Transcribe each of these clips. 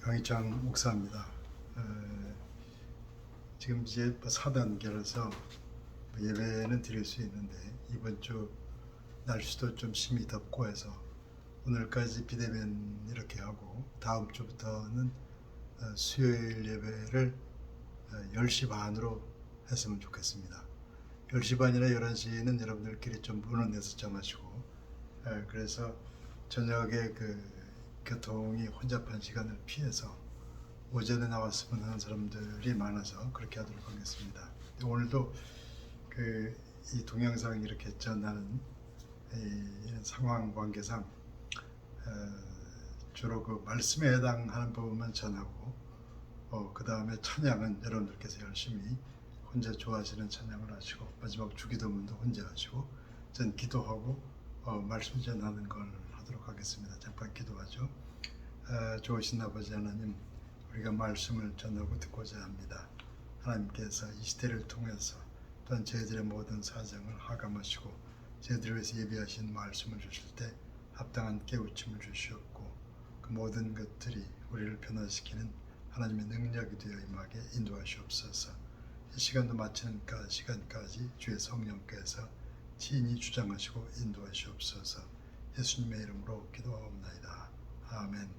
강희창 목사입니다. 지금 이제 4단계라서 예배는 드릴 수 있는데 이번 주 날씨도 좀 심히 덥고 해서 오늘까지 비대면 이렇게 하고 다음 주부터는 수요일 예배를 10시 반으로 했으면 좋겠습니다. 10시 반이나 11시는 여러분들끼리 좀 문을 내서 정하시고 그래서 저녁에 교통이 혼잡한 시간을 피해서 오전에 나왔으면 하는 사람들이 많아서 그렇게 하도록 하겠습니다. 오늘도 이 동영상 이렇게 전하는 이 상황 관계상 주로 말씀에 해당하는 부분만 전하고 그 다음에 찬양은 여러분들께서 열심히 혼자 좋아하시는 찬양을 하시고 마지막 주기도문도 혼자 하시고 전 기도하고 말씀 전하는 걸 하도록 하겠습니다. 잠깐 기도하죠. 좋으신 아버지 하나님, 우리가 말씀을 전하고 듣고자 합니다. 하나님께서 이 시대를 통해서 또한 저희들의 모든 사정을 하감하시고 저희들을 위해서 예비하신 말씀을 주실 때 합당한 깨우침을 주시옵고 그 모든 것들이 우리를 변화시키는 하나님의 능력이 되어 임하게 인도하시옵소서. 이 시간도 마치는 시간까지 주의 성령께서 친히 주장하시고 인도하시옵소서. 예수님의 이름으로 기도하옵나이다. 아멘.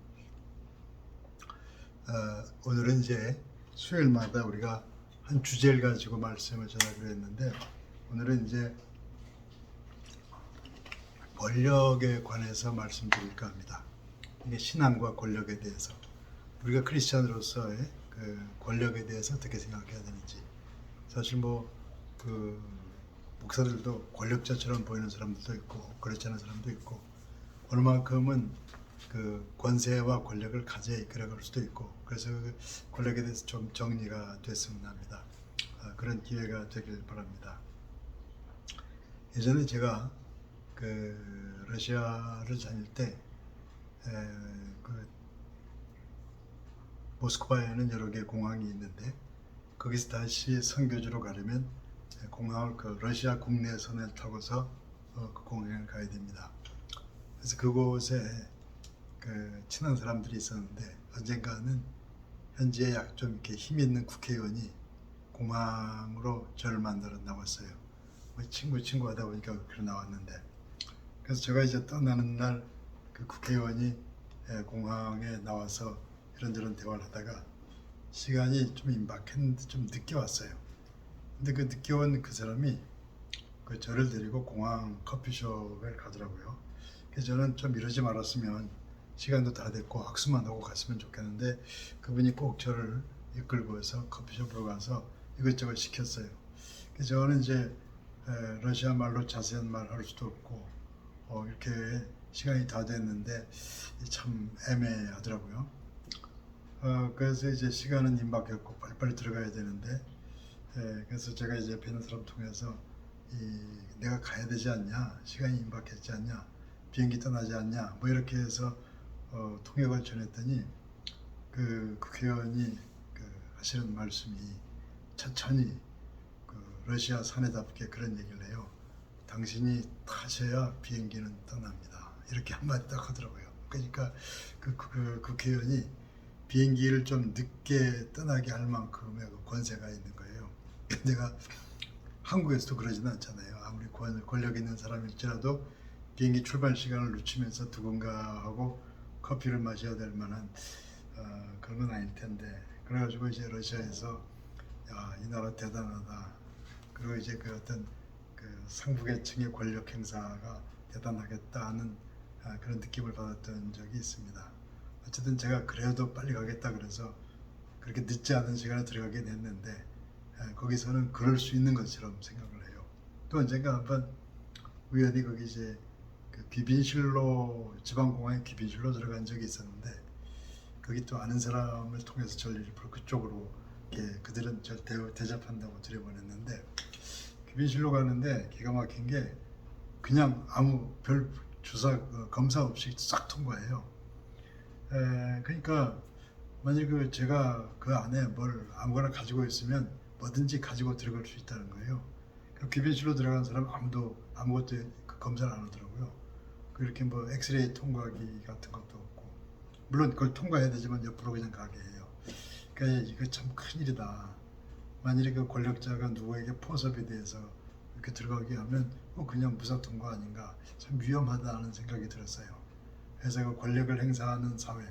오늘은 이제 수요일마다 우리가 한 주제를 가지고 말씀을 전하기로 했는데 오늘은 이제 권력에 관해서 말씀드릴까 합니다. 이게 신앙과 권력에 대해서 우리가 크리스찬으로서의 권력에 대해서 어떻게 생각해야 되는지. 사실 목사들도 권력자처럼 보이는 사람들도 있고 그렇지 않은 사람도 있고 어느 만큼은 권세와 권력을 가져야 이끌어갈 수도 있고 그래서 권력에 대해서 좀 정리가 됐으면 합니다. 그런 기회가 되길 바랍니다. 예전에 제가 러시아를 다닐 때 모스크바에는 여러 개의 공항이 있는데 거기서 다시 선교지로 가려면 공항을 러시아 국내선을 타고서 그 공항을 가야 됩니다. 그래서 그곳에 친한 사람들이 있었는데 언젠가는 현지에 좀 이렇게 힘 있는 국회의원이 공항으로 저를 만나러 나왔어요. 친구 하다 보니까 그렇게 나왔는데 그래서 제가 이제 떠나는 날 그 국회의원이 공항에 나와서 이런저런 대화를 하다가 시간이 좀 임박했는데 좀 늦게 왔어요. 근데 늦게 온 그 사람이 저를 데리고 공항 커피숍에 가더라고요. 그래서 저는 좀 이러지 말았으면 시간도 다 됐고 학수만 하고 갔으면 좋겠는데 그분이 꼭 저를 이끌고서 커피숍으로 가서 이것저것 시켰어요. 그래서 저는 이제 러시아 말로 자세한 말 할 수도 없고 이렇게 시간이 다 됐는데 참 애매하더라고요. 그래서 이제 시간은 임박했고 빨리빨리 들어가야 되는데 그래서 제가 이제 옆에 있는 사람 통해서 내가 가야 되지 않냐, 시간이 임박했지 않냐, 비행기 떠나지 않냐 이렇게 해서 통역을 전했더니 국회의원이 하시는 말씀이 천천히 러시아 사내답게 그런 얘기를 해요. 당신이 타셔야 비행기는 떠납니다. 이렇게 한마디 딱 하더라고요. 그러니까 국회의원이 비행기를 좀 늦게 떠나게 할 만큼의 권세가 있는 거예요. 내가 한국에서도 그러지는 않잖아요. 아무리 권력 있는 사람일지라도 비행기 출발 시간을 놓치면서 누군가 하고 커피를 마셔야 될 만한 그런 건 아닐 텐데 그래가지고 이제 러시아에서 이 나라 대단하다. 그리고 이제 어떤 상부계층의 권력 행사가 대단하겠다 하는 그런 느낌을 받았던 적이 있습니다. 어쨌든 제가 그래도 빨리 가겠다 그래서 그렇게 늦지 않은 시간에 들어가긴 했는데 거기서는 그럴 수 있는 것처럼 생각을 해요. 또 언젠가 한번 우연히 거기 이제 귀빈실로 지방공항에 귀빈실로 들어간 적이 있었는데 거기 또 아는 사람을 통해서 저를 일부러 그쪽으로 그들은 절 대접한다고 들여보냈는데 귀빈실로 가는데 기가 막힌 게 그냥 아무 별 주사 검사 없이 싹 통과해요. 그러니까 만약 제가 그 안에 뭘 아무거나 가지고 있으면 뭐든지 가지고 들어갈 수 있다는 거예요. 귀빈실로 들어간 사람 아무도 아무것도 검사를 안 하더라고요. 그렇게 엑스레이 통과기 같은 것도 없고 물론 그걸 통과해야 되지만 옆으로 그냥 가게 해요. 그러니까 이거 참 큰일이다. 만일에 그 권력자가 누구에게 포섭에 대해서 이렇게 들어가게 하면 그냥 무사 통과 아닌가, 참 위험하다는 생각이 들었어요. 그래서 그 권력을 행사하는 사회,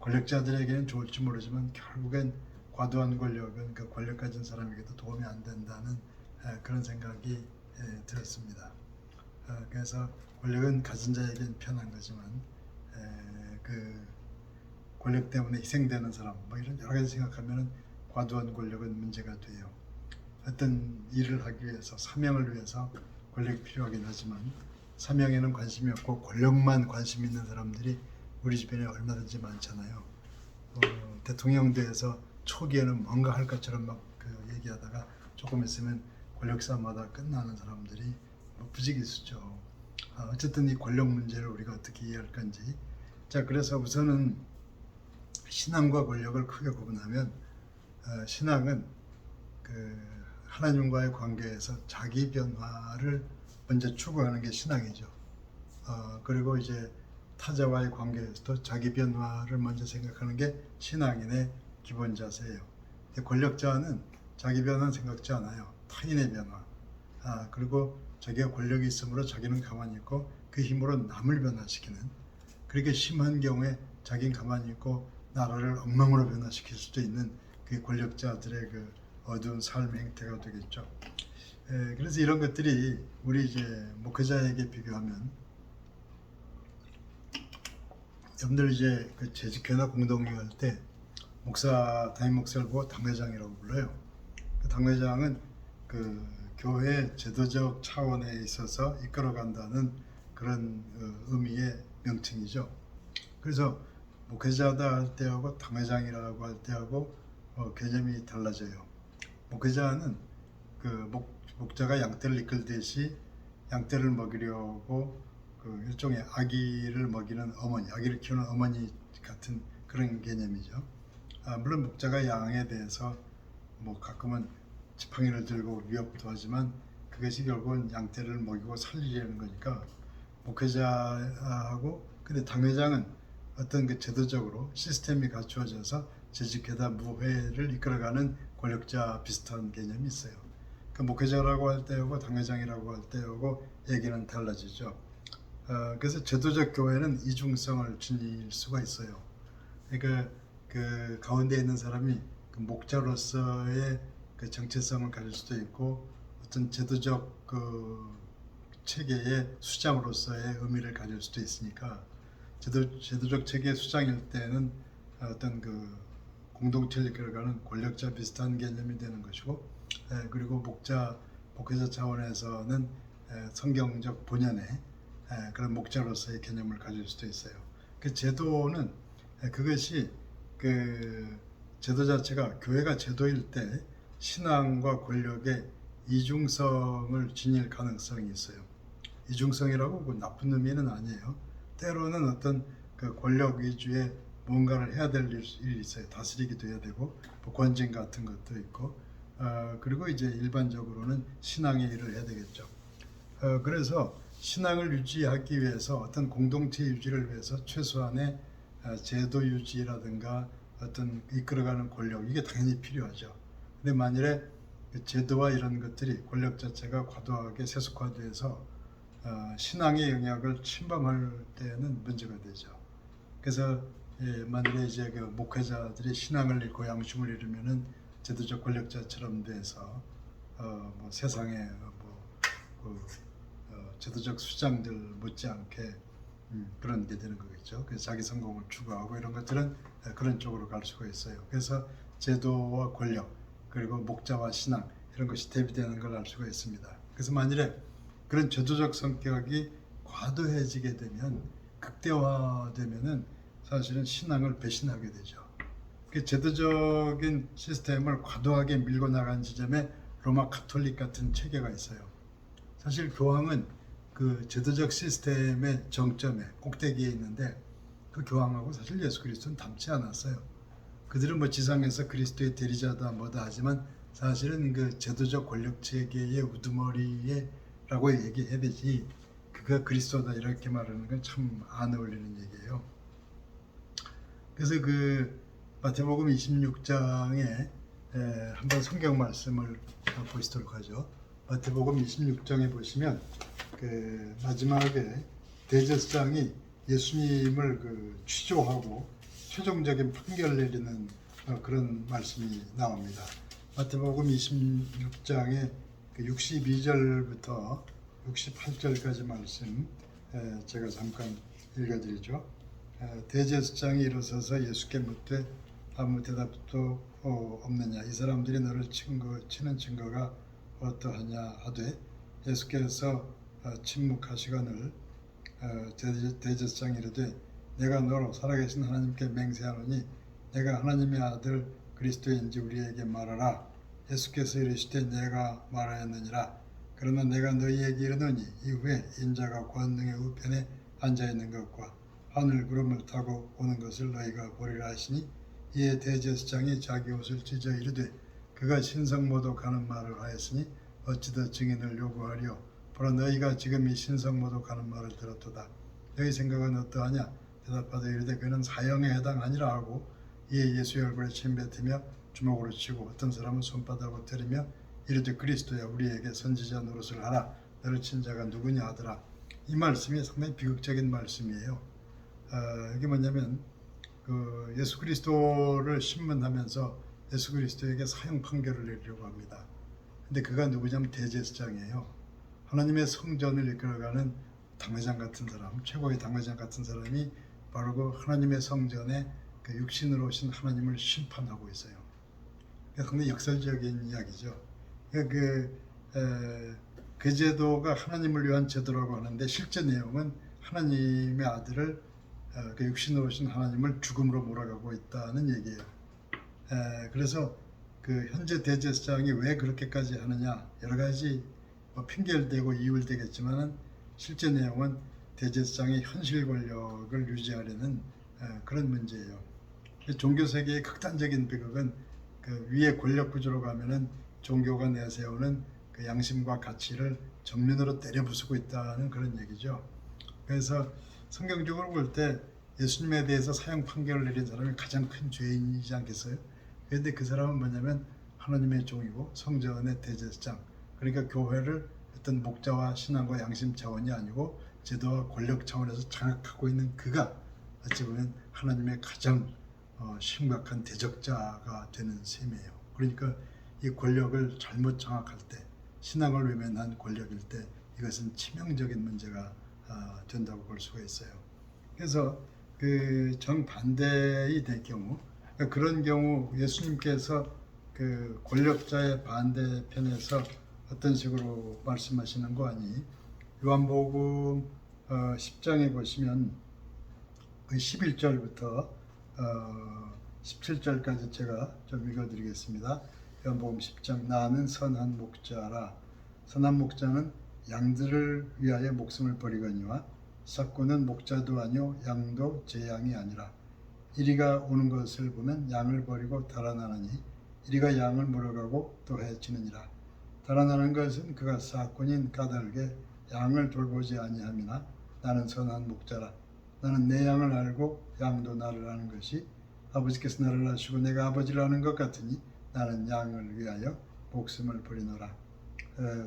권력자들에게는 좋을지 모르지만 결국엔 과도한 권력은 그 권력 가진 사람에게도 도움이 안 된다는 그런 생각이 들었습니다. 그래서 권력은 가진 자에게는 편한 거지만 그 권력 때문에 희생되는 사람, 뭐 이런 여러 가지 생각하면은 과도한 권력은 문제가 돼요. 어떤 일을 하기 위해서, 사명을 위해서 권력이 필요하긴 하지만 사명에는 관심이 없고 권력만 관심 있는 사람들이 우리 주변에 얼마든지 많잖아요. 대통령대에서 초기에는 뭔가 할 것처럼 막 얘기하다가 조금 있으면 권력 싸움마다 끝나는 사람들이 부지기수죠. 어쨌든 이 권력 문제를 우리가 어떻게 이해할 건지. 자, 그래서 우선은 신앙과 권력을 크게 구분하면 신앙은 그 하나님과의 관계에서 자기 변화를 먼저 추구하는 게 신앙이죠. 그리고 이제 타자와의 관계에서도 자기 변화를 먼저 생각하는 게 신앙인의 기본 자세예요. 권력자는 자기 변화는 생각지 않아요. 타인의 변화. 그리고 자기가 권력이 있으므로 자기는 가만히 있고 그 힘으로 남을 변화시키는, 그렇게 심한 경우에 자기는 가만히 있고 나라를 엉망으로 변화시킬 수도 있는 그 권력자들의 그 어두운 삶의 행태가 되겠죠. 그래서 이런 것들이 우리 이제 목회자에게 비교하면, 여러분들 이제 그 재직회나 공동회 할 때 목사, 담임 목사를 보고 당회장이라고 불러요. 그 당회장은 그 교회 제도적 차원에 있어서 이끌어간다는 그런 의미의 명칭이죠. 그래서 목회자다 할 때하고 당회장이라고 할 때하고 개념이 달라져요. 목회자는 그 목자가 양떼를 이끌듯이 양떼를 먹이려고 그 일종의 아기를 먹이는 어머니, 아기를 키우는 어머니 같은 그런 개념이죠. 물론 목자가 양에 대해서 뭐 가끔은 지팡이를 들고 위협도 하지만 그것이 결국은 양떼를 먹이고 살리려는 거니까 목회자하고, 근데 당회장은 어떤 그 제도적으로 시스템이 갖추어져서 재직회다 무회를 이끌어가는 권력자 비슷한 개념이 있어요. 그 목회자라고 할 때하고 당회장이라고 할 때하고 얘기는 달라지죠. 그래서 제도적 교회는 이중성을 지닐 수가 있어요. 그러니까 그 가운데 있는 사람이 그 목자로서의 그 정체성을 가질 수도 있고 어떤 제도적 그 체계의 수장으로서의 의미를 가질 수도 있으니까, 제도적 체계의 수장일 때는 어떤 그 공동체를 이끌어가는 권력자 비슷한 개념이 되는 것이고, 그리고 목회자 차원에서는 성경적 본연의 그런 목자로서의 개념을 가질 수도 있어요. 그 제도는 그것이 그 제도 자체가 교회가 제도일 때 신앙과 권력의 이중성을 지닐 가능성이 있어요. 이중성이라고 그 나쁜 의미는 아니에요. 때로는 어떤 그 권력 위주의 뭔가를 해야 될 일이 있어요. 다스리기도 해야 되고 뭐 권징 같은 것도 있고, 그리고 이제 일반적으로는 신앙의 일을 해야 되겠죠. 그래서 신앙을 유지하기 위해서 어떤 공동체 유지를 위해서 최소한의 제도 유지라든가 어떤 이끌어가는 권력, 이게 당연히 필요하죠. 근데 만일에 그 제도와 이런 것들이 권력 자체가 과도하게 세속화돼서 신앙의 영역을 침범할 때는 문제가 되죠. 그래서 만일에 이제 그 목회자들이 신앙을 잃고 양심을 잃으면은 제도적 권력자처럼 돼서 뭐 세상에 제도적 수장들 못지않게 그런 게 되는 거겠죠. 그래서 자기 성공을 추구하고 이런 것들은 그런 쪽으로 갈 수가 있어요. 그래서 제도와 권력 그리고 목자와 신앙 이런 것이 대비되는 걸 알 수가 있습니다. 그래서 만일에 그런 제도적 성격이 과도해지게 되면, 극대화되면은 사실은 신앙을 배신하게 되죠. 그 제도적인 시스템을 과도하게 밀고 나간 지점에 로마 카톨릭 같은 체계가 있어요. 사실 교황은 그 제도적 시스템의 정점에 꼭대기에 있는데 그 교황하고 사실 예수 그리스도는 닮지 않았어요. 그들은 뭐 지상에서 그리스도의 대리자다 뭐다 하지만 사실은 그 제도적 권력 체계의 우두머리라고 얘기해야 되지, 그가 그리스도다 이렇게 말하는 건 참 안 어울리는 얘기예요. 그래서 그 마태복음 26장에 한번 성경 말씀을 보시도록 하죠. 마태복음 26장에 보시면 그 마지막에 대제사장이 예수님을 그 취조하고 최종적인 판결을 내리는 그런 말씀이 나옵니다. 마태복음 26장에 62절부터 68절까지 말씀 제가 잠깐 읽어드리죠. 대제사장이 일어서서 예수께 묻되 아무 대답도 없느냐, 이 사람들이 너를 치는 증거가 어떠하냐 하되, 예수께서 침묵하시거늘 대제사장이 이르되 내가 너로 살아계신 하나님께 맹세하노니 내가 하나님의 아들 그리스도인지 우리에게 말하라. 예수께서 이르시되 내가 말하였느니라. 그러나 내가 너희에게 이르노니 이후에 인자가 권능의 우편에 앉아있는 것과 하늘 구름을 타고 오는 것을 너희가 보리라 하시니, 이에 대제사장이 자기 옷을 찢어 이르되 그가 신성모독하는 말을 하였으니 어찌 더 증인을 요구하리요. 보라, 너희가 지금 이 신성모독하는 말을 들었도다. 너희 생각은 어떠하냐? 대답하되 이르되 그는 사형에 해당하니라 하고, 이에 예수의 얼굴에 침 뱉으며 주먹으로 치고 어떤 사람은 손바닥으로 때리며 이르되 그리스도야, 우리에게 선지자 노릇을 하라. 너를 친 자가 누구냐 하더라. 이 말씀이 상당히 비극적인 말씀이에요. 이게 뭐냐면 그 예수 그리스도를 신문하면서 예수 그리스도에게 사형 판결을 내리려고 합니다. 근데 그가 누구냐면 대제사장이에요. 하나님의 성전을 이끌어가는 당회장 같은 사람, 최고의 당회장 같은 사람이 바로 그 하나님의 성전에 그 육신으로 오신 하나님을 심판하고 있어요. 상당히 역설적인 이야기죠. 그 제도가 하나님을 위한 제도라고 하는데 실제 내용은 하나님의 아들을 그 육신으로 오신 하나님을 죽음으로 몰아가고 있다는 얘기예요. 그래서 그 현재 대제사장이 왜 그렇게까지 하느냐, 여러 가지 핑계를 대고 이유를 대겠지만은 실제 내용은 대제사장의 현실 권력을 유지하려는 그런 문제예요. 종교 세계의 극단적인 비극은 그 위의 권력 구조로 가면은 종교가 내세우는 그 양심과 가치를 정면으로 때려 부수고 있다는 그런 얘기죠. 그래서 성경적으로 볼 때 예수님에 대해서 사형 판결을 내린 사람이 가장 큰 죄인이지 않겠어요? 그런데 그 사람은 뭐냐면 하나님의 종이고 성전의 대제사장, 그러니까 교회를 어떤 목자와 신앙과 양심 차원이 아니고 제도와 권력 차원에서 장악하고 있는 그가 어찌 보면 하나님의 가장 심각한 대적자가 되는 셈이에요. 그러니까 이 권력을 잘못 장악할 때, 신앙을 외면한 권력일 때 이것은 치명적인 문제가 된다고 볼 수가 있어요. 그래서 그 정반대이 될 경우, 그런 경우 예수님께서 그 권력자의 반대편에서 어떤 식으로 말씀하시는 거 아니? 요한복음 10장에 보시면 그 11절부터 17절까지 제가 좀 읽어드리겠습니다. 요한복음 10장, 나는 선한 목자라. 선한 목자는 양들을 위하여 목숨을 버리거니와 삭고는 목자도 아니요 양도 제 양이 아니라. 이리가 오는 것을 보면 양을 버리고 달아나느니 이리가 양을 물어가고 또 해치느니라. 달아나는 것은 그가 삭고인 까닭에 양을 돌보지 아니함이나 나는 선한 목자라. 나는 내 양을 알고 양도 나를 아는 것이 아버지께서 나를 아시고 내가 아버지를 아는 것 같으니 나는 양을 위하여 목숨을 버리노라.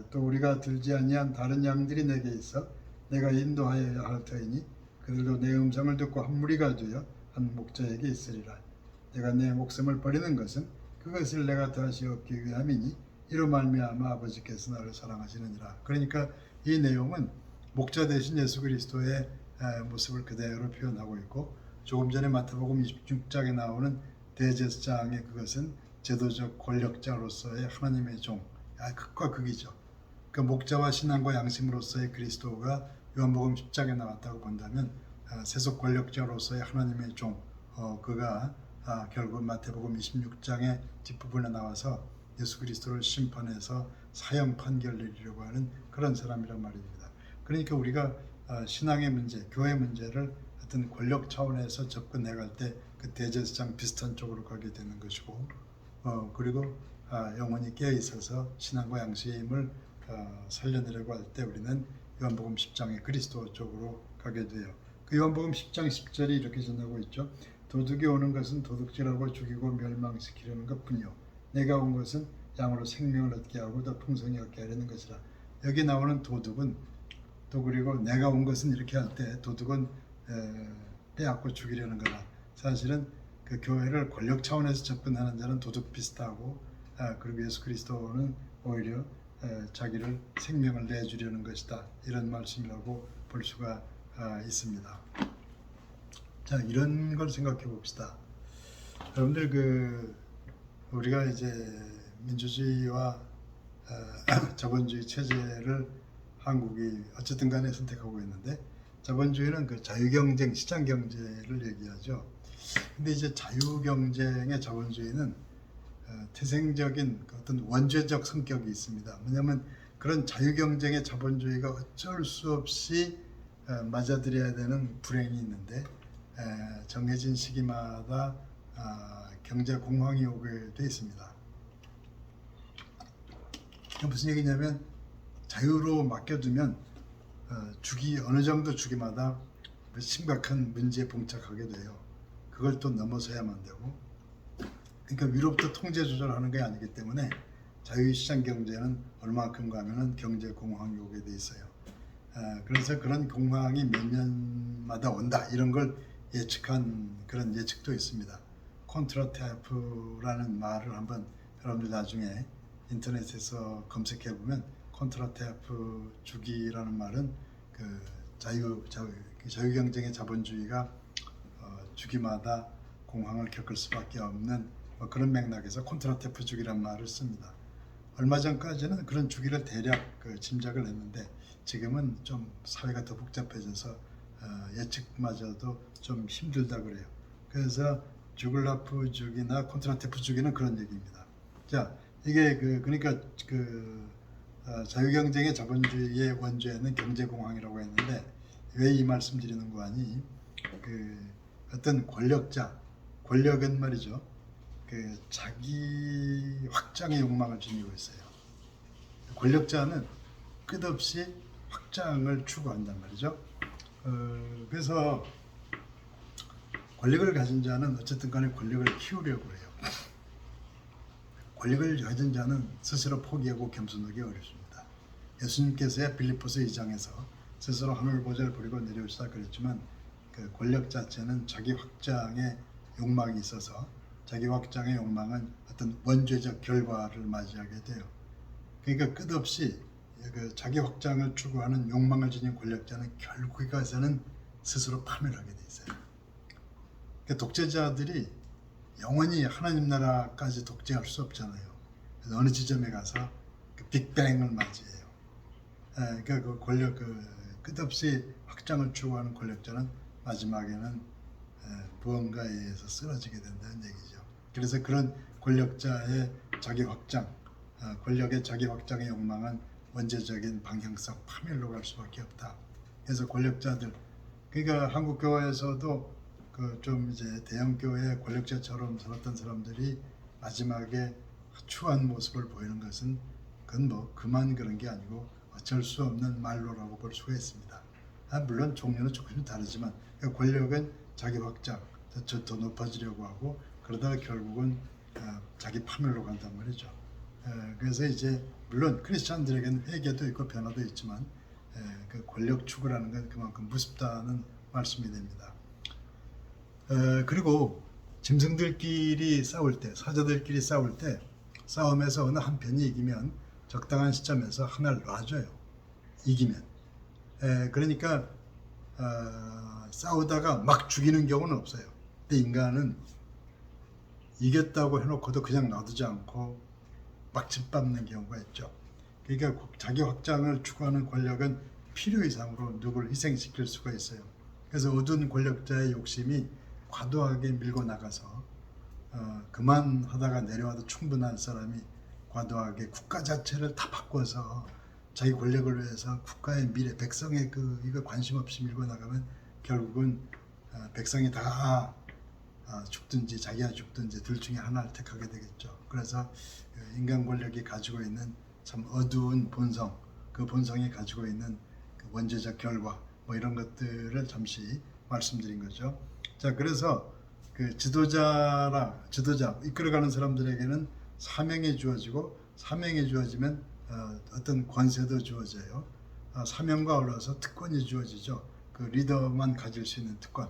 또 우리가 들지 아니한 다른 양들이 내게 있어 내가 인도하여야 할 터이니 그들도 내 음성을 듣고 한 무리가 되어 한 목자에게 있으리라. 내가 내 목숨을 버리는 것은 그것을 내가 다시 얻기 위함이니 이로 말미암아 아버지께서 나를 사랑하시느니라. 그러니까 이 내용은 목자 대신 예수 그리스도의 모습을 그대로 표현하고 있고, 조금 전에 마태복음 26장에 나오는 대제사장의 그것은 제도적 권력자로서의 하나님의 종, 극과 극이죠. 그 목자와 신앙과 양심으로서의 그리스도가 요한복음 10장에 나왔다고 본다면 세속 권력자로서의 하나님의 종, 그가 결국 마태복음 26장의 뒷부분에 나와서 예수 그리스도를 심판해서 사형 판결 내리려고 하는 그런 사람이란 말입니다. 그러니까 우리가 신앙의 문제, 교회 문제를 어떤 권력 차원에서 접근해갈 때 그 대제사장 비슷한 쪽으로 가게 되는 것이고, 그리고 영혼이 깨어 있어서 신앙과 양심을 살려내려고 할 때 우리는 요한복음 10장의 그리스도 쪽으로 가게 돼요. 그 요한복음 10장 10절이 이렇게 전하고 있죠. 도둑이 오는 것은 도둑질하고 죽이고 멸망시키려는 것뿐이요 내가 온 것은 양으로 생명을 얻게 하고 더 풍성히 얻게 하려는 것이라. 여기 나오는 도둑은 또 그리고 내가 온 것은 이렇게 할 때 도둑은 빼앗고 죽이려는 거다. 사실은 그 교회를 권력 차원에서 접근하는 자는 도둑 비슷하고 그리고 예수 그리스도는 오히려 자기를 생명을 내주려는 것이다. 이런 말씀이라고 볼 수가 있습니다. 자, 이런 걸 생각해 봅시다. 여러분들 우리가 이제 민주주의와 자본주의 체제를 한국이 어쨌든 간에 선택하고 있는데 자본주의는 그 자유경쟁, 시장경제를 얘기하죠. 근데 이제 자유경쟁의 자본주의는 태생적인 어떤 원죄적 성격이 있습니다. 뭐냐면 그런 자유경쟁의 자본주의가 어쩔 수 없이 맞아들여야 되는 불행이 있는데 정해진 시기마다 경제 공황이 오게 돼 있습니다. 무슨 얘기냐면 자유로 맡겨두면 어느 정도 주기마다 심각한 문제에 봉착하게 돼요. 그걸 또 넘어서야만 되고, 그러니까 위로부터 통제 조절하는 게 아니기 때문에 자유시장 경제는 얼마큼가 하면은 경제 공황이 오게 돼 있어요. 그래서 그런 공황이 몇 년마다 온다 이런 걸 예측한 그런 예측도 있습니다. 콘트라테프라는 말을 한번 여러분들 나중에 인터넷에서 검색해 보면 콘트라테프 주기라는 말은 그 자유경쟁의 자본주의가 주기마다 공황을 겪을 수밖에 없는 그런 맥락에서 콘트라테프 주기란 말을 씁니다. 얼마 전까지는 그런 주기를 대략 짐작을 했는데 지금은 좀 사회가 더 복잡해져서 예측마저도 좀 힘들다 그래요. 그래서 주글라프 주기나 콘트라테프 주기는 그런 얘기입니다. 자, 이게 그러니까 자유경쟁의 자본주의의 원죄는 경제공황이라고 했는데 왜 이 말씀 드리는 거 아니? 어떤 권력은 말이죠. 자기 확장의 욕망을 지니고 있어요. 권력자는 끝없이 확장을 추구한단 말이죠. 그래서 권력을 가진 자는 어쨌든 간에 권력을 키우려고 해요. 권력을 가진 자는 스스로 포기하고 겸손하기 어렵습니다. 예수님께서야 빌립보서 2장에서 스스로 하늘 보좌를 버리고 내려오시다 그랬지만 그 권력 자체는 자기 확장의 욕망이 있어서 자기 확장의 욕망은 어떤 원죄적 결과를 맞이하게 돼요. 그러니까 끝없이 자기 확장을 추구하는 욕망을 지닌 권력자는 결국에 가서는 스스로 파멸하게 돼 있어요. 그러니까 독재자들이 영원히 하나님 나라까지 독재할 수 없잖아요. 그래서 어느 지점에 가서 빅뱅을 맞이해요. 그러니까 끝없이 확장을 추구하는 권력자는 마지막에는 무언가에 의해서 쓰러지게 된다는 얘기죠. 그래서 그런 권력자의 자기 확장, 권력의 자기 확장의 욕망은 원죄적인 방향성, 파멸로 갈 수밖에 없다. 그래서 권력자들, 그러니까 한국 교회에서도 좀 이제 대형 교회 권력자처럼 살았던 사람들이 마지막에 추한 모습을 보이는 것은 그건 그만 그런 게 아니고 어쩔 수 없는 말로라고 볼 수가 있습니다. 물론 종류는 조금씩 다르지만 권력은 자기 확장, 더 높아지려고 하고 그러다가 결국은 자기 파멸로 간단 말이죠. 그래서 이제 물론 크리스찬들에게는 회개도 있고 변화도 있지만 그 권력 추구라는 건 그만큼 무섭다는 말씀이 됩니다. 그리고 짐승들끼리 싸울 때, 사자들끼리 싸울 때 싸움에서 어느 한 편이 이기면 적당한 시점에서 하나를 놔줘요. 이기면. 그러니까 싸우다가 막 죽이는 경우는 없어요. 근데 인간은 이겼다고 해놓고도 그냥 놔두지 않고 막 짓밟는 경우가 있죠. 그러니까 자기 확장을 추구하는 권력은 필요 이상으로 누구를 희생시킬 수가 있어요. 그래서 어두운 권력자의 욕심이 과도하게 밀고 나가서 그만하다가 내려와도 충분한 사람이 과도하게 국가 자체를 다 바꿔서 자기 권력을 위해서 국가의 미래, 백성의 이거 관심 없이 밀고 나가면 결국은 백성이 다 죽든지 자기가 죽든지 둘 중에 하나를 택하게 되겠죠. 그래서 인간 권력이 가지고 있는 참 어두운 본성, 그 본성이 가지고 있는 그 원죄적 결과 이런 것들을 잠시 말씀드린 거죠. 자, 그래서 그 지도자 이끌어가는 사람들에게는 사명이 주어지고 사명이 주어지면 어떤 권세도 주어져요. 사명과 어울러서 특권이 주어지죠. 그 리더만 가질 수 있는 특권.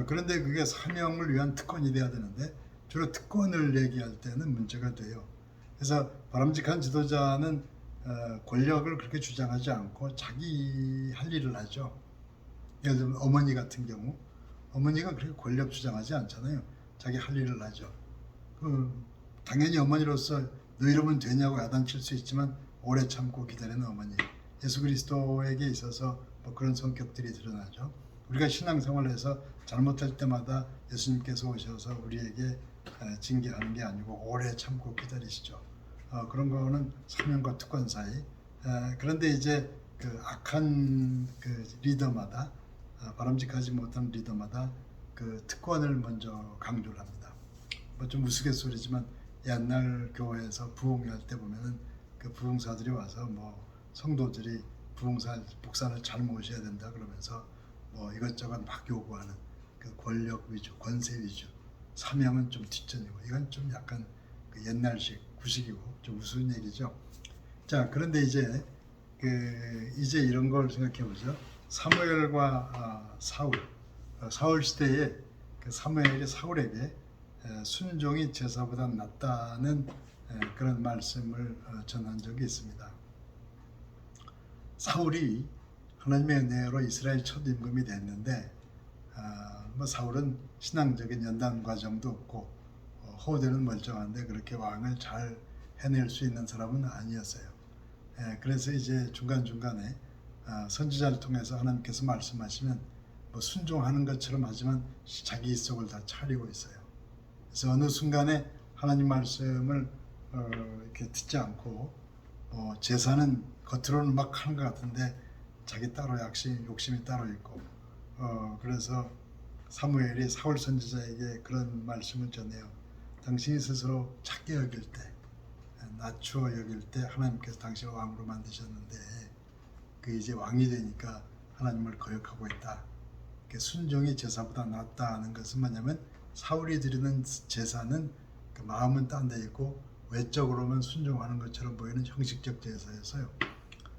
그런데 그게 사명을 위한 특권이 돼야 되는데 주로 특권을 얘기할 때는 문제가 돼요. 그래서 바람직한 지도자는 권력을 그렇게 주장하지 않고 자기 할 일을 하죠. 예를 들면 어머니 같은 경우 어머니가 그렇게 권력 주장하지 않잖아요. 자기 할 일을 하죠. 당연히 어머니로서 너 이러면 되냐고 야단칠 수 있지만 오래 참고 기다리는 어머니. 예수 그리스도에게 있어서 뭐 그런 성격들이 드러나죠. 우리가 신앙생활에서 잘못할 때마다 예수님께서 오셔서 우리에게 징계하는 게 아니고 오래 참고 기다리시죠. 그런 거는 사명과 특권 사이. 그런데 이제 그 악한 그 리더마다 바람직하지 못한 리더마다 그 특권을 먼저 강조를 합니다. 뭐 좀 우스갯소리지만 옛날 교회에서 부흥할 때 보면은 그 부흥사들이 와서 뭐 성도들이 복사를 잘 모셔야 된다 그러면서 뭐 이것저것 막 요구하는 그 권력 위주, 권세 위주, 사명은 좀 뒷전이고 이건 좀 약간 그 옛날식 구식이고 좀 우스운 얘기죠. 자, 그런데 이제 이제 이런 걸 생각해 보죠. 사무엘과 사울 시대에 그 사무엘이 사울에게 순종이 제사보다 낫다는 그런 말씀을 전한 적이 있습니다. 사울이 하나님의 은혜로 이스라엘 첫 임금이 됐는데 뭐 사울은 신앙적인 연단 과정도 없고 호되는 멀쩡한데 그렇게 왕을 잘 해낼 수 있는 사람은 아니었어요. 그래서 이제 중간중간에 선지자를 통해서 하나님께서 말씀하시면 뭐 순종하는 것처럼 하지만 자기 속을 다 차리고 있어요. 그래서 어느 순간에 하나님 말씀을 이렇게 듣지 않고 제사는 겉으로는 막 하는 것 같은데 자기 따로 욕심이 따로 있고 그래서 사무엘이 사울 선지자에게 그런 말씀을 전해요. 당신이 스스로 작게 여길 때 낮추어 여길 때 하나님께서 당신을 왕으로 만드셨는데 그 이제 왕이 되니까 하나님을 거역하고 있다. 순종이 제사보다 낫다 하는 것은 뭐냐면 사울이 드리는 제사는 그 마음은 딴 데 있고 외적으로는 순종하는 것처럼 보이는 형식적 제사였어요.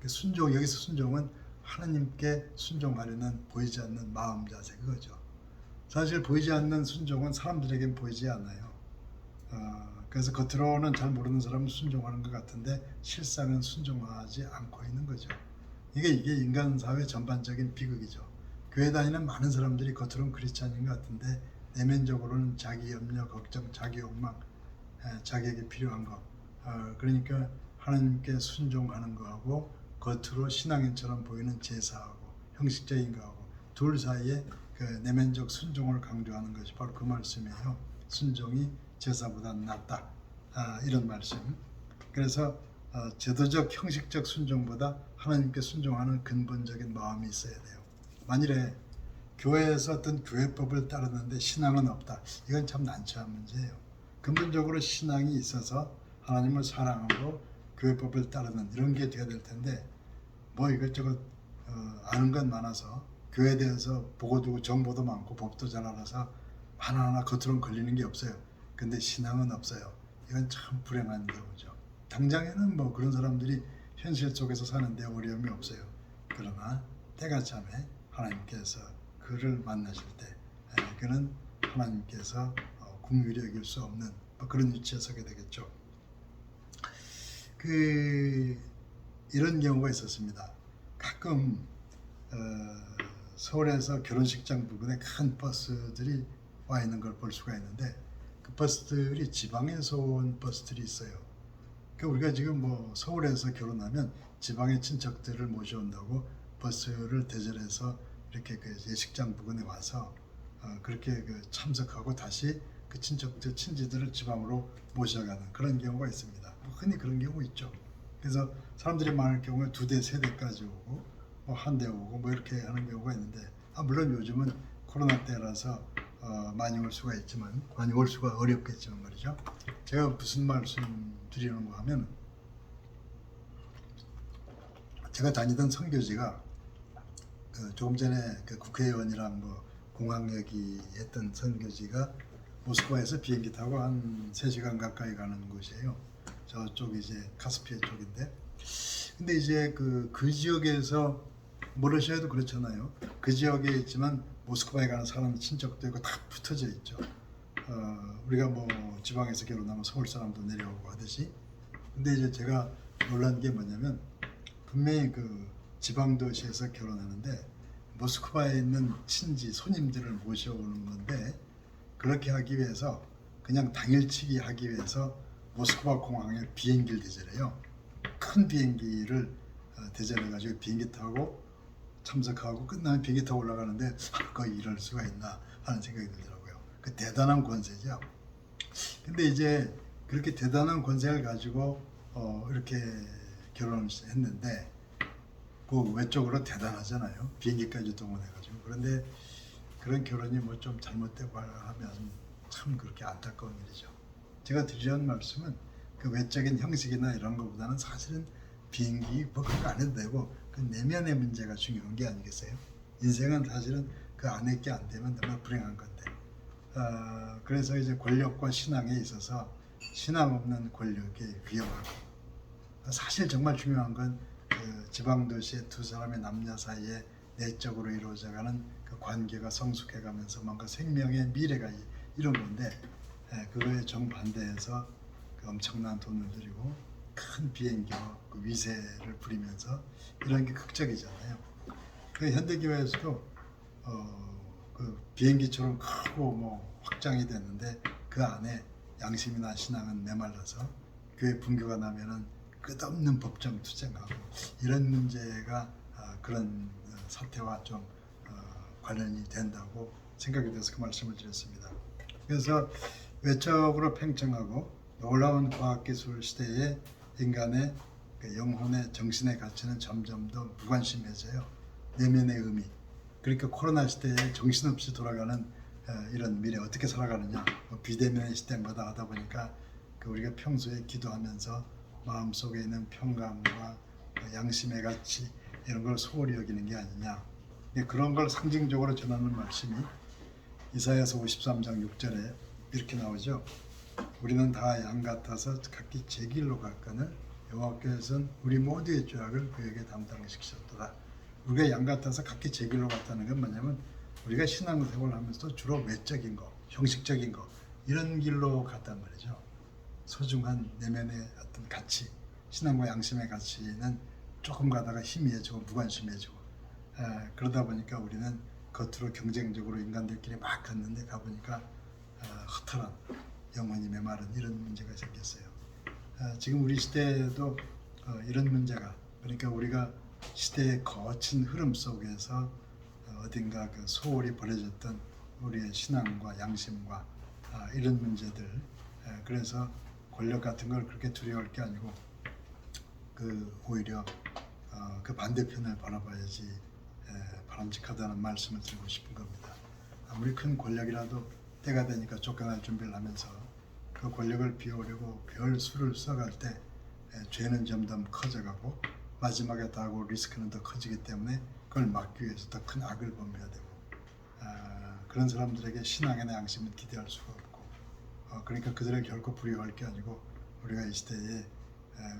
여기서 순종은 하나님께 순종하려는 보이지 않는 마음 자세 그거죠. 사실 보이지 않는 순종은 사람들에겐 보이지 않아요. 그래서 겉으로는 잘 모르는 사람은 순종하는 것 같은데 실상은 순종하지 않고 있는 거죠. 이게 인간 사회 전반적인 비극이죠. 교회 다니는 많은 사람들이 겉으로는 크리스찬인 것 같은데 내면적으로는 자기 염려, 걱정, 자기 욕망, 자기에게 필요한 거 그러니까 하나님께 순종하는 거하고 겉으로 신앙인처럼 보이는 제사하고 형식적인 거하고 둘 사이에 그 내면적 순종을 강조하는 것이 바로 그 말씀이에요. 순종이 제사보다 낫다 이런 말씀. 그래서 제도적 형식적 순종보다 하나님께 순종하는 근본적인 마음이 있어야 돼요. 만일에 교회에서 어떤 교회법을 따르는데 신앙은 없다. 이건 참 난처한 문제예요. 근본적으로 신앙이 있어서 하나님을 사랑하고 교회법을 따르는 이런 게 돼야 될 텐데 뭐 이것저것 아는 건 많아서 교회에 대해서 보고 두고 정보도 많고 법도 잘 알아서 하나하나 겉으로는 걸리는 게 없어요. 근데 신앙은 없어요. 이건 참 불행한 경우죠. 당장에는 뭐 그런 사람들이 현실 속에서 사는데 어려움이 없어요. 그러나 때가 참에 하나님께서 그를 만나실 때 그는 하나님께서 긍휼히 여길 수 없는 그런 위치에 서게 되겠죠. 이런 경우가 있었습니다. 가끔 서울에서 결혼식장 부근에 큰 버스들이 와 있는 걸 볼 수가 있는데 그 버스들이 지방에서 온 버스들이 있어요. 그러니까 우리가 지금 뭐 서울에서 결혼하면 지방의 친척들을 모셔온다고 버스를 대절해서 이렇게 그 예식장 부근에 와서 그렇게 참석하고 다시 그 친지들을 지방으로 모셔가는 그런 경우가 있습니다. 흔히 그런 경우 있죠. 그래서 사람들이 많을 경우에 2대, 3대까지 오고 뭐 한 대 오고 뭐 이렇게 하는 경우가 있는데 물론 요즘은 코로나 때라서 많이 올 수가 있지만 많이 올 수가 어렵겠지만 말이죠. 제가 무슨 말씀 드리는가 하면 제가 다니던 선교지가 조금 전에 그 국회의원이랑 뭐 공항 얘기했던 선교지가 모스크바에서 비행기 타고 한 3시간 가까이 가는 곳이에요. 저쪽 이제 카스피해 쪽인데. 근데 이제 그 지역에서 뭐 러시아에도 그렇잖아요. 그 지역에 있지만 모스크바에 가는 사람 친척도 있고 다 붙어져 있죠. 우리가 뭐 지방에서 결혼하면 서울 사람도 내려오고 하듯이. 근데 이제 제가 놀란 게 뭐냐면 분명히 그 지방 도시에서 결혼하는데 모스크바에 있는 친지 손님들을 모셔오는 건데 그렇게 하기 위해서 그냥 당일치기 하기 위해서 모스크바 공항에 비행기를 대절해요. 큰 비행기를 대절해가지고 비행기 타고 참석하고 끝나면 비행기 타고 올라가는데 거의 이럴 수가 있나 하는 생각이 들더라고요. 그 대단한 권세죠. 근데 이제 그렇게 대단한 권세를 가지고 이렇게 결혼을 했는데 그 외적으로 대단하잖아요. 비행기까지 동원해가지고. 그런데 그런 결혼이 뭐 좀 잘못되고 하면 참 그렇게 안타까운 일이죠. 제가 드리려는 말씀은 그 외적인 형식이나 이런 것보다는 사실은 비행기 뭐 그런 거 안 해도 되고 그 내면의 문제가 중요한 게 아니겠어요? 인생은 사실은 그 안에 게 안 되면 정말 불행한 건데. 그래서 이제 권력과 신앙에 있어서 신앙 없는 권력이 위험하고 사실 정말 중요한 건 그 지방도시의 두 사람의 남녀 사이에 내적으로 이루어져가는 그 관계가 성숙해가면서 뭔가 생명의 미래가 이런 건데 그거에 정반대해서 그 엄청난 돈을 들이고 큰 비행기와 그 위세를 부리면서 이런 게 극적이잖아요. 그 현대교회에서도 그 비행기처럼 크고 뭐 확장이 됐는데 그 안에 양심이나 신앙은 메말라서 교회 분교가 나면은 끝없는 법정 투쟁하고 이런 문제가 그런 사태와 좀 관련이 된다고 생각이 돼서 그 말씀을 드렸습니다. 그래서 외적으로 팽창하고 놀라운 과학기술 시대에 인간의 영혼의 정신의 가치는 점점 더 무관심해져요. 내면의 의미. 그러니까 코로나 시대에 정신없이 돌아가는 이런 미래 어떻게 살아가느냐 비대면의 시대마다 하다 보니까 우리가 평소에 기도하면서 마음속에 있는 평강과 양심의 가치 이런 걸 소홀히 여기는 게 아니냐. 그런 걸 상징적으로 전하는 말씀이 이사야서 53장 6절에 이렇게 나오죠. 우리는 다 양 같아서 각기 제 길로 갔거늘 여호와께서는 우리 모두의 죄악을 그에게 담당시키셨도다. 우리가 양 같아서 각기 제 길로 갔다는 건 뭐냐면 우리가 신앙생활을 하면서 주로 외적인 거, 형식적인 거 이런 길로 갔단 말이죠. 소중한 내면의 어떤 가치, 신앙과 양심의 가치는 조금 가다가 희미해지고 무관심해지고 그러다 보니까 우리는 겉으로 경쟁적으로 인간들끼리 막 갔는데 가보니까 허탈한 영혼이 메마른 이런 문제가 생겼어요. 지금 우리 시대에도 이런 문제가 그러니까 우리가 시대의 거친 흐름 속에서 어딘가 그 소홀히 버려졌던 우리의 신앙과 양심과 이런 문제들 그래서 권력 같은 걸 그렇게 두려워할 게 아니고 오히려 그 반대편을 바라봐야지 바람직하다는 말씀을 드리고 싶은 겁니다. 아무리 큰 권력이라도 때가 되니까 쫓겨날 준비를 하면서 그 권력을 비우려고 별 수를 써갈 때 죄는 점점 커져가고 마지막에 다가올 리스크는 더 커지기 때문에 그걸 막기 위해서 더 큰 악을 범해야 되고 그런 사람들에게 신앙이나 양심은 기대할 수가 없고 그러니까 그들을 결코 부러워할 게 아니고 우리가 이 시대에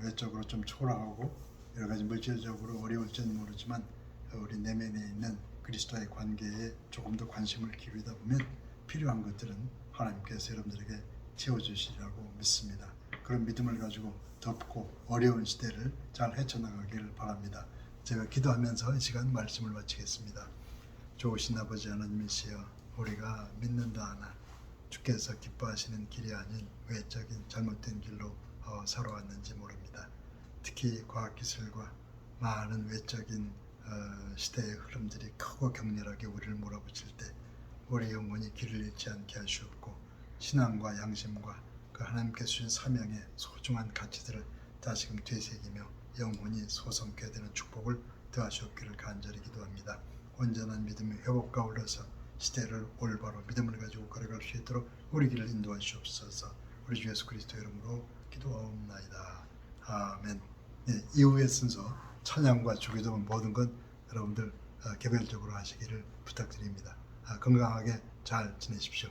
외적으로 좀 초라하고 여러 가지 물질적으로 어려울지는 모르지만 우리 내면에 있는 그리스도와의 관계에 조금 더 관심을 기울이다 보면 필요한 것들은 하나님께서 여러분들에게 채워주시리라고 믿습니다. 그런 믿음을 가지고 덥고 어려운 시대를 잘 헤쳐나가기를 바랍니다. 제가 기도하면서 이 시간 말씀을 마치겠습니다. 좋으신 아버지 하나님이시여 우리가 믿는다 하나 주께서 기뻐하시는 길이 아닌 외적인 잘못된 길로 살아왔는지 모릅니다. 특히 과학기술과 많은 외적인 시대의 흐름들이 크고 격렬하게 우리를 몰아붙일 때 우리 영혼이 길을 잃지 않게 하시옵고 신앙과 양심과 그 하나님께서 주신 사명의 소중한 가치들을 다시금 되새기며 영혼이 소성케 되는 축복을 더하시옵기를 간절히 기도합니다. 온전한 믿음의 회복과 올라서 시대를 올바로 믿음을 가지고 걸어갈 수 있도록 우리 길을 인도하시옵소서. 우리 주 예수 그리스도 이름으로 기도하옵나이다. 아멘. 네, 이후의 순서 찬양과 주기도 모든 건 여러분들 개별적으로 하시기를 부탁드립니다. 건강하게 잘 지내십시오.